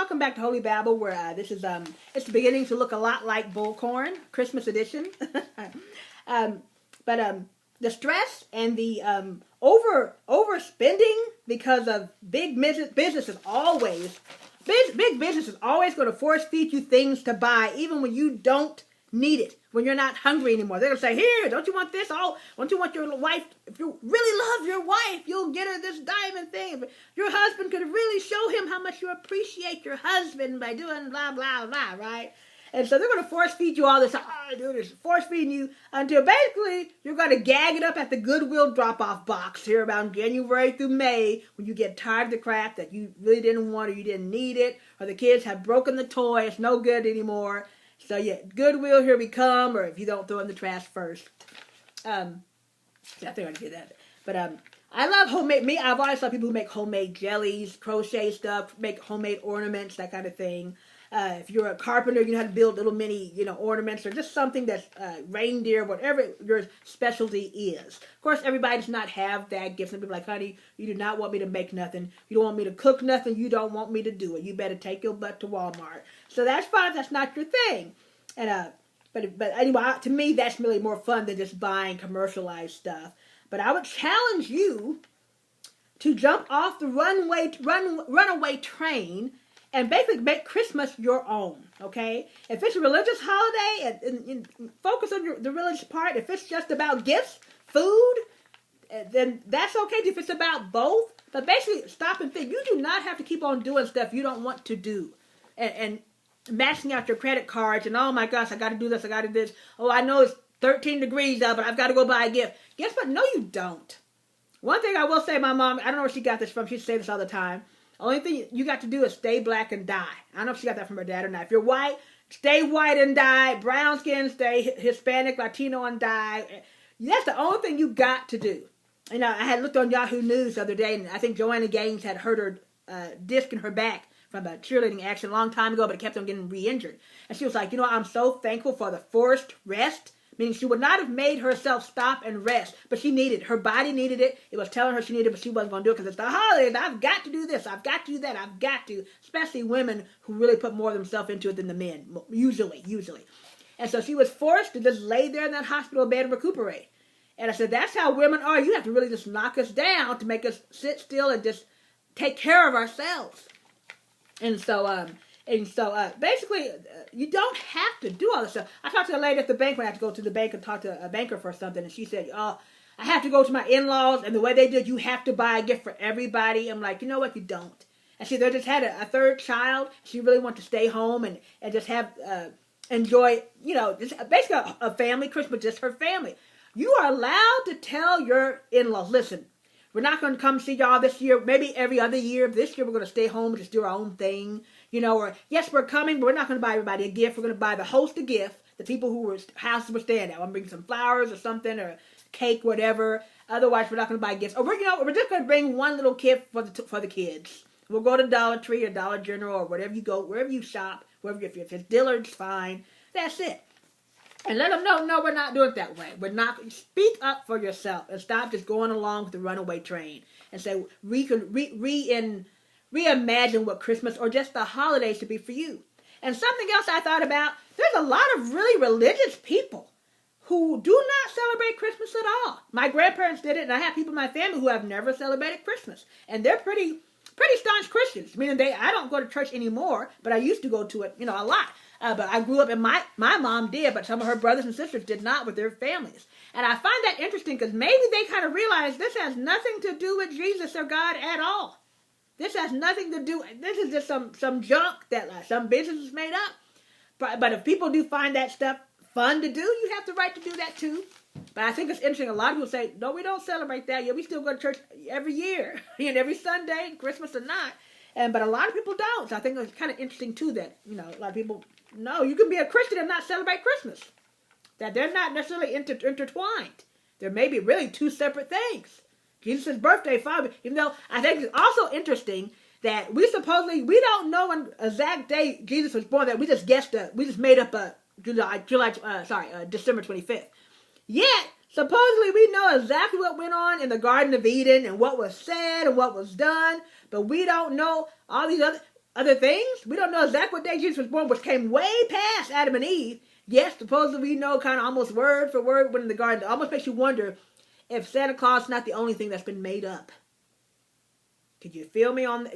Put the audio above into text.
welcome back to Holy Babble, where this is it's beginning to look a lot like BULLCORN Christmas edition. um, but the stress and the overspending because of big business is always big business is always going to force feed you things to buy, even when you don't need it, when you're not hungry anymore. They're going to say, here, don't you want this? Oh, don't you want your wife? If you really love your wife, you'll get her this diamond thing. If your husband could really show him how much you appreciate your husband by doing blah, blah, blah, right? And so they're going to force feed you all this. Force feeding you until basically you're going to gag it up at the Goodwill drop-off box here around January through May, when you get tired of the crap that you really didn't want, or you didn't need it, or the kids have broken the toy. It's no good anymore. So yeah, Goodwill, here we come, or if you don't throw in the trash first. I think I did that. But I love homemade. I've always loved people who make homemade jellies, crochet stuff, make homemade ornaments, that kind of thing. If you're a carpenter, you know how to build little mini, ornaments, or just something that's reindeer, whatever your specialty is. Of course, everybody does not have that gift. Some people are like, honey, you do not want me to make nothing. You don't want me to cook nothing. You don't want me to do it. You better take your butt to Walmart. So that's fine. That's not your thing. And but anyway, to me, that's really more fun than just buying commercialized stuff. But I would challenge you to jump off the runaway train and basically make Christmas your own, okay? If it's a religious holiday, and focus on the religious part. If it's just about gifts, food, then that's okay. If it's about both, but basically stop and think. You do not have to keep on doing stuff you don't want to do. And maxing out your credit cards, and oh my gosh, I got to do this, I got to do this. Oh, I know it's 13 degrees out, but I've got to go buy a gift. Guess what? No, you don't. One thing I will say, my mom, I don't know where she got this from. She says this all the time. Only thing you got to do is stay black and die. I don't know if she got that from her dad or not. If you're white, stay white and die. Brown skin, stay Hispanic, Latino, and die. That's the only thing you got to do. I had looked on Yahoo News the other day, and I think Joanna Gaines had hurt her disc in her back from a cheerleading action a long time ago, but it kept on getting re-injured. And she was like, I'm so thankful for the forced rest, meaning she would not have made herself stop and rest, but she needed it. Her body needed it. It was telling her she needed it, but she wasn't going to do it because it's the holidays. I've got to do this. I've got to do that. I've got to. Especially women who really put more of themselves into it than the men, usually. And so she was forced to just lay there in that hospital bed and recuperate. And I said, that's how women are. You have to really just knock us down to make us sit still and just take care of ourselves. And so basically, you don't have to do all this stuff. I talked to a lady at the bank when I had to go to the bank and talk to a banker for something, and she said, I have to go to my in-laws, and the way they do it, you have to buy a gift for everybody. I'm like, you know what, you don't. And they just had a third child. She really wanted to stay home and just have, enjoy, just basically a family Christmas, just her family. You are allowed to tell your in-laws, listen, we're not going to come see y'all this year, maybe every other year. This year we're going to stay home and just do our own thing. Or yes, we're coming, but we're not going to buy everybody a gift. We're going to buy the host a gift, the people who houses we're staying at. I'm going to bring some flowers or something, or cake, whatever. Otherwise, we're not going to buy gifts. Or we're just going to bring one little gift for the kids. We'll go to Dollar Tree or Dollar General or wherever you go, wherever you shop, if it's Dillard's, fine. That's it. And let them know, no, we're not doing it that way. We're not. Speak up for yourself and stop just going along with the runaway train. And say, we can reimagine what Christmas or just the holidays should be for you. And something else I thought about, there's a lot of really religious people who do not celebrate Christmas at all. My grandparents did it, and I have people in my family who have never celebrated Christmas. And they're pretty staunch Christians. Meaning I don't go to church anymore, but I used to go to it, a lot. But I grew up, and my mom did, but some of her brothers and sisters did not with their families. And I find that interesting because maybe they kind of realize this has nothing to do with Jesus or God at all. This has nothing to do, this is just some junk that some business is made up. But if people do find that stuff fun to do, you have the right to do that too. But I think it's interesting. A lot of people say, no, we don't celebrate that. Yeah, we still go to church every year, and every Sunday, Christmas or not. But a lot of people don't. So I think it's kind of interesting too that, a lot of people, no, you can be a Christian and not celebrate Christmas. That they're not necessarily intertwined. They're maybe really two separate things. Jesus' birthday, fine, even though I think it's also interesting that we don't know when exact day Jesus was born, that we just made up December 25th. Yet, supposedly we know exactly what went on in the Garden of Eden and what was said and what was done, but we don't know all these other, other things. We don't know exactly what day Jesus was born, which came way past Adam and Eve. Yes, supposedly we know kind of almost word for word when in the garden. It almost makes you wonder if Santa Claus is not the only thing that's been made up. Could you feel me on